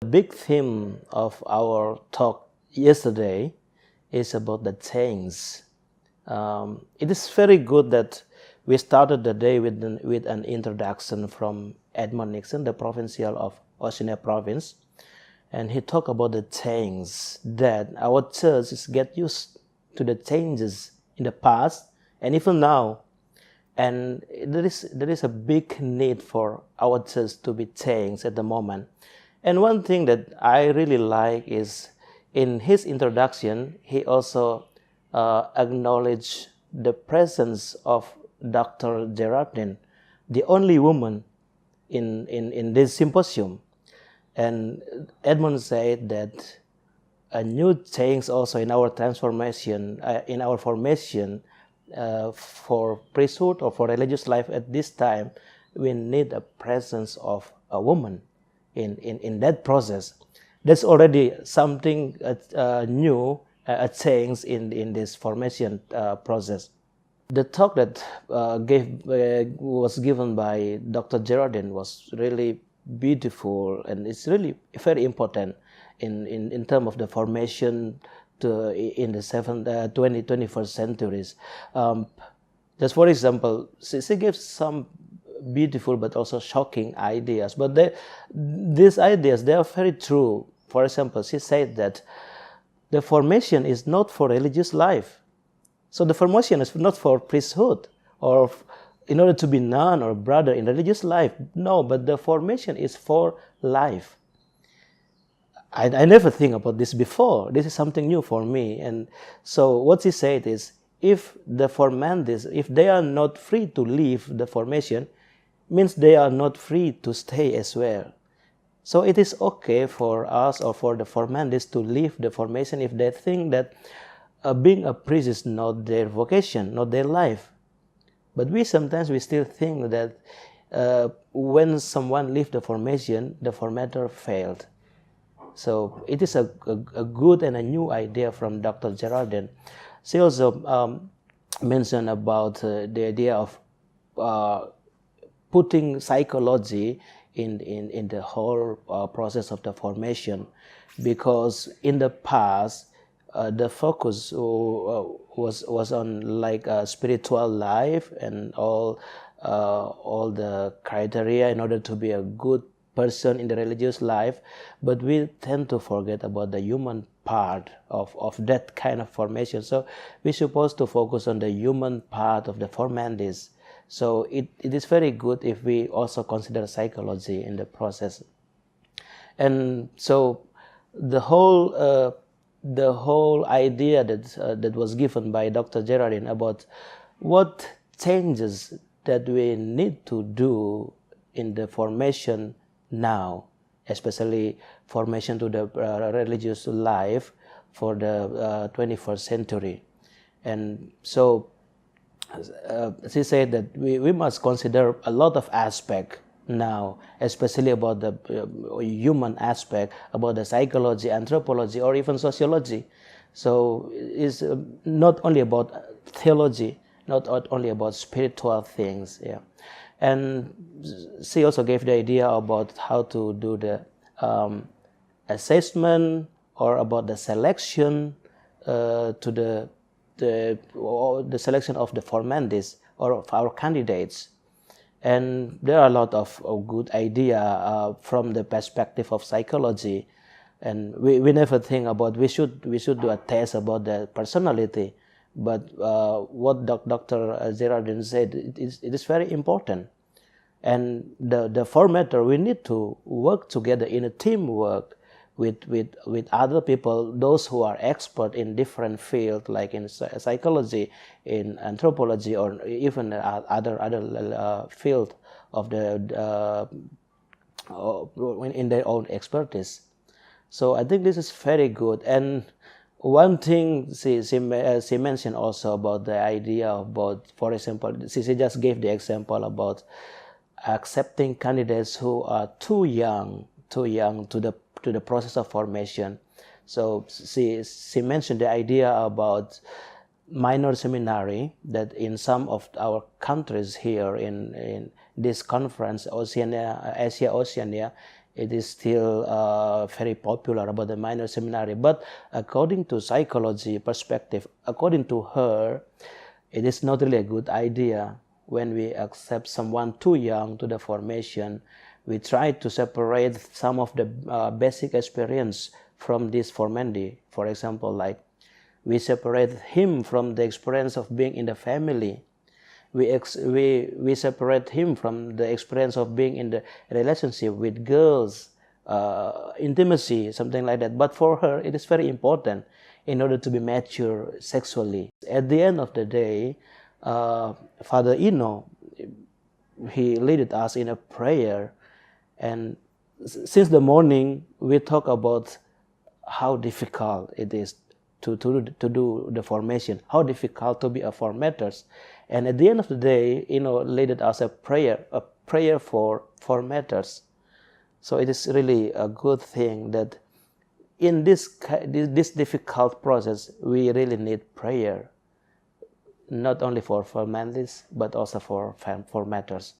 The big theme of our talk yesterday is about the change. It is very good that we started the day with an introduction from Edmund Nixon, the provincial of Oceania province, and he talked about the change that our church is get used to the changes in the past and even now, and there is a big need for our church to be changed at the moment. And one thing that I really like is in his introduction, he also acknowledged the presence of Dr. Geraldine, the only woman in this symposium. And Edmund said that a new change also in our transformation, in our formation for priesthood or for religious life at this time, we need a presence of a woman in that process. That's already something new, a change in this formation process. The talk that was given by Dr. Geraldine was really beautiful, and it's really very important in terms of the formation in the 21st centuries. Just for example, she gives some beautiful but also shocking ideas, but these ideas, they are very true. For example, she said that the formation is not for religious life. So the formation is not for priesthood or in order to be nun or brother in religious life. No, but the formation is for life. I never think about this before. This is something new for me. And so what she said is, if the formandes, if they are not free to leave the formation, means they are not free to stay as well. So it is okay for us or for the formandes to leave the formation if they think that being a priest is not their vocation, not their life. But we still think that when someone leaves the formation, the formator failed. So it is a good and a new idea from Dr. Geraldine. She also mentioned about the idea of putting psychology in the whole process of the formation, because in the past the focus was on like a spiritual life and all the criteria in order to be a good person in the religious life, but we tend to forget about the human part of that kind of formation. So we're supposed to focus on the human part of the formandes. So it is very good if we also consider psychology in the process. And so the whole idea that was given by Dr. Geraldine about what changes that we need to do in the formation now, especially formation to the religious life for the 21st century. And so she said that we must consider a lot of aspects now, especially about the human aspect, about the psychology, anthropology, or even sociology. So it's not only about theology, not only about spiritual things. Yeah. And she also gave the idea about how to do the assessment or about the selection to the selection of the formandes or of our candidates. And there are a lot of good ideas from the perspective of psychology. And we never think about we should do a test about the personality. But what Dr. Geraldine said, it is very important. And the formatter, we need to work together in a teamwork with other people, those who are expert in different fields, like in psychology, in anthropology, or even other field of the in their own expertise. So I think this is very good. And one thing she mentioned also about the idea about, for example, she just gave the example about accepting candidates who are too young to the process of formation. So she mentioned the idea about minor seminary, that in some of our countries here in this conference, Oceania, Asia Oceania, it is still very popular about the minor seminary. But according to psychology perspective, according to her, it is not really a good idea when we accept someone too young to the formation. We try to separate some of the basic experience from this formendi. For example, like we separate him from the experience of being in the family. We separate him from the experience of being in the relationship with girls, intimacy, something like that. But for her, it is very important in order to be mature sexually. At the end of the day, Father Ino, he led us in a prayer, and since the morning we talk about how difficult it is to do the formation, how difficult to be a formaters. And at the end of the day, led us a prayer for formaters. So it is really a good thing that in this difficult process, we really need prayer, not only for formalities, but also for formaters.